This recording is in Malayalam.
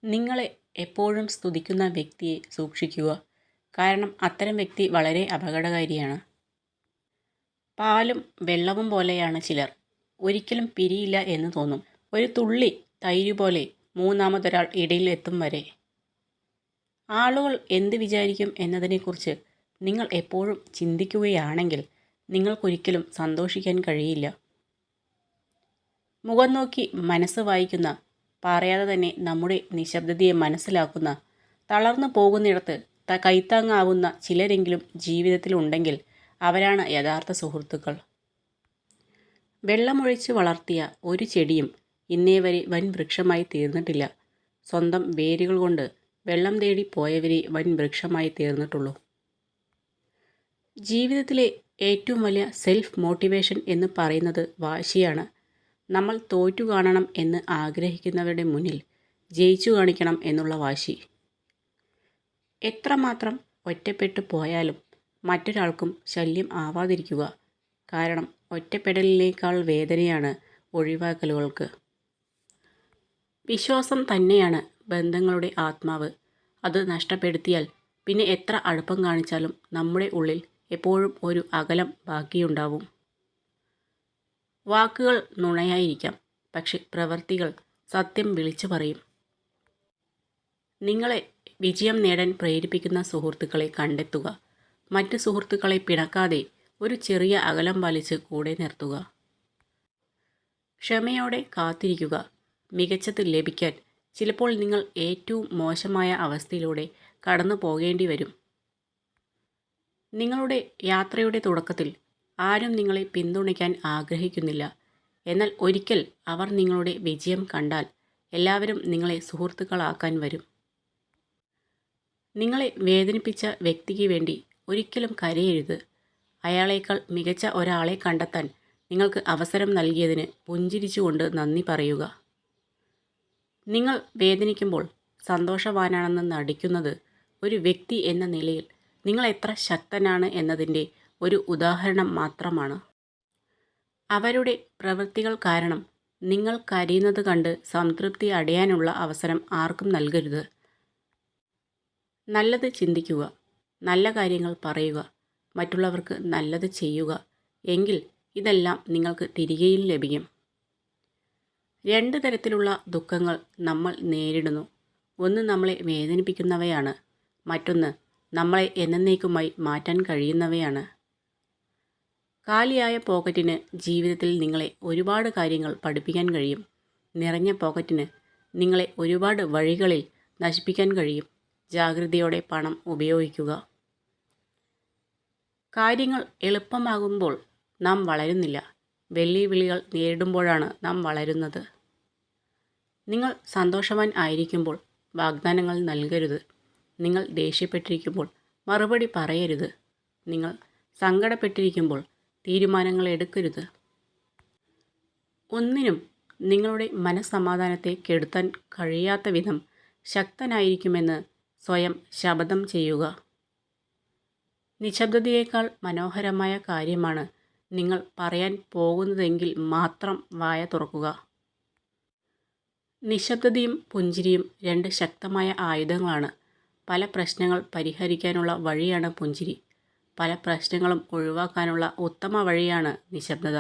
നിങ്ങളെ എപ്പോഴും സ്തുതിക്കുന്ന വ്യക്തിയെ സൂക്ഷിക്കുക. കാരണം അത്തരം വ്യക്തി വളരെ അപകടകാരിയാണ്. പാലും വെള്ളവും പോലെയാണ് ചിലർ. ഒരിക്കലും പിരിയില്ല എന്ന് തോന്നും. ഒരു തുള്ളി തൈര് പോലെ മൂന്നാമതൊരാൾ ഇടയിൽ എത്തും വരെ. ആളുകൾ എന്ത് വിചാരിക്കും എന്നതിനെക്കുറിച്ച് നിങ്ങൾ എപ്പോഴും ചിന്തിക്കുകയാണെങ്കിൽ നിങ്ങൾക്കൊരിക്കലും സന്തോഷിക്കാൻ കഴിയില്ല. മുഖം നോക്കി മനസ്സ് വായിക്കുന്ന, പറയാതെ തന്നെ നമ്മുടെ നിശബ്ദതയെ മനസ്സിലാക്കുന്ന, തളർന്നു പോകുന്നിടത്ത് കൈത്താങ്ങാവുന്ന ചിലരെങ്കിലും ജീവിതത്തിലുണ്ടെങ്കിൽ അവരാണ് യഥാർത്ഥ സുഹൃത്തുക്കൾ. വെള്ളമൊഴിച്ച് വളർത്തിയ ഒരു ചെടിയും ഇന്നേ വരെ വൻ വൃക്ഷമായി തീർന്നിട്ടില്ല. സ്വന്തം വേരുകൾ കൊണ്ട് വെള്ളം തേടി പോയവരെ വൻ വൃക്ഷമായി തീർന്നിട്ടുള്ളൂ. ജീവിതത്തിലെ ഏറ്റവും വലിയ സെൽഫ് മോട്ടിവേഷൻ എന്ന് പറയുന്നത് വാശിയാണ്. നമ്മൾ തോറ്റു കാണണം എന്ന് ആഗ്രഹിക്കുന്നവരുടെ മുന്നിൽ ജയിച്ചു കാണിക്കണം എന്നുള്ള വാശി. എത്രമാത്രം ഒറ്റപ്പെട്ടു പോയാലും മറ്റൊരാൾക്കും ശല്യം ആവാതിരിക്കുക. കാരണം ഒറ്റപ്പെടലിനേക്കാൾ വേദനയാണ് ഒഴിവാക്കലുകൾക്ക്. വിശ്വാസം തന്നെയാണ് ബന്ധങ്ങളുടെ ആത്മാവ്. അത് നഷ്ടപ്പെടുത്തിയാൽ പിന്നെ എത്ര അടുപ്പം കാണിച്ചാലും നമ്മുടെ ഉള്ളിൽ എപ്പോഴും ഒരു അകലം ബാക്കിയുണ്ടാവും. വാക്കുകൾ നുണയായിരിക്കാം, പക്ഷെ പ്രവൃത്തികൾ സത്യം വിളിച്ചു പറയും. നിങ്ങളെ വിജയം നേടാൻ പ്രേരിപ്പിക്കുന്ന സുഹൃത്തുക്കളെ കണ്ടെത്തുക. മറ്റു സുഹൃത്തുക്കളെ പിണക്കാതെ ഒരു ചെറിയ അകലം പാലിച്ച് കൂടെ നിർത്തുക. ക്ഷമയോടെ കാത്തിരിക്കുക. മികച്ചത് ലഭിക്കാൻ ചിലപ്പോൾ നിങ്ങൾ ഏറ്റവും മോശമായ അവസ്ഥയിലൂടെ കടന്നു പോകേണ്ടി വരും. നിങ്ങളുടെ യാത്രയുടെ തുടക്കത്തിൽ ആരും നിങ്ങളെ പിന്തുണയ്ക്കാൻ ആഗ്രഹിക്കുന്നില്ല. എന്നാൽ ഒരിക്കൽ അവർ നിങ്ങളുടെ വിജയം കണ്ടാൽ എല്ലാവരും നിങ്ങളെ സുഹൃത്തുക്കളാക്കാൻ വരും. നിങ്ങളെ വേദനിപ്പിച്ച വ്യക്തിക്ക് വേണ്ടി ഒരിക്കലും കരയരുത്. അയാളേക്കാൾ മികച്ച ഒരാളെ കണ്ടെത്താൻ നിങ്ങൾക്ക് അവസരം നൽകിയതിന് പുഞ്ചിരിച്ചുകൊണ്ട് നന്ദി പറയുക. നിങ്ങൾ വേദനിക്കുമ്പോൾ സന്തോഷവാനാണെന്ന് നടിക്കുന്നത് ഒരു വ്യക്തി എന്ന നിലയിൽ നിങ്ങൾ എത്ര ശക്തനാണ് എന്നതിൻ്റെ ഒരു ഉദാഹരണം മാത്രമാണ്. അവരുടെ പ്രവൃത്തികൾ കാരണം നിങ്ങൾ കരയുന്നത് കണ്ട് സംതൃപ്തി അടയാനുള്ള അവസരം ആർക്കും നൽകരുത്. നല്ലത് ചിന്തിക്കുക, നല്ല കാര്യങ്ങൾ പറയുക, മറ്റുള്ളവർക്ക് നല്ലത് ചെയ്യുക. എങ്കിൽ ഇതെല്ലാം നിങ്ങൾക്ക് തിരികെയും ലഭിക്കും. 2 തരത്തിലുള്ള ദുഃഖങ്ങൾ നമ്മൾ നേരിടുന്നു. ഒന്ന് നമ്മളെ വേദനിപ്പിക്കുന്നവയാണ്, മറ്റൊന്ന് നമ്മളെ എന്നേക്കുമായി മാറ്റാൻ കഴിയുന്നവയാണ്. കാലിയായ പോക്കറ്റിന് ജീവിതത്തിൽ നിങ്ങളെ ഒരുപാട് കാര്യങ്ങൾ പഠിപ്പിക്കാൻ കഴിയും. നിറഞ്ഞ പോക്കറ്റിന് നിങ്ങളെ ഒരുപാട് വഴികളിൽ നശിപ്പിക്കാൻ കഴിയും. ജാഗ്രതയോടെ പണം ഉപയോഗിക്കുക. കാര്യങ്ങൾ എളുപ്പമാകുമ്പോൾ നാം വളരുന്നില്ല. വെല്ലുവിളികൾ നേരിടുമ്പോഴാണ് നാം വളരുന്നത്. നിങ്ങൾ സന്തോഷവാൻ ആയിരിക്കുമ്പോൾ വാഗ്ദാനങ്ങൾ നൽകരുത്. നിങ്ങൾ ദേഷ്യപ്പെട്ടിരിക്കുമ്പോൾ മറുപടി പറയരുത്. നിങ്ങൾ സങ്കടപ്പെട്ടിരിക്കുമ്പോൾ തീരുമാനങ്ങൾ എടുക്കരുത്. ഒന്നിനും നിങ്ങളുടെ മനസ്സമാധാനത്തെ കെടുത്താൻ കഴിയാത്ത വിധം ശക്തനായിരിക്കുമെന്ന് സ്വയം ശപഥം ചെയ്യുക. നിശബ്ദതയേക്കാൾ മനോഹരമായ കാര്യമാണ് നിങ്ങൾ പറയാൻ പോകുന്നതെങ്കിൽ മാത്രം വായ തുറക്കുക. നിശബ്ദതയും പുഞ്ചിരിയും 2 ശക്തമായ ആയുധങ്ങളാണ്. പല പ്രശ്നങ്ങൾ പരിഹരിക്കാനുള്ള വഴിയാണ് പുഞ്ചിരി. പല പ്രശ്നങ്ങളും ഒഴിവാക്കാനുള്ള ഉത്തമ വഴിയാണ് നിശബ്ദത.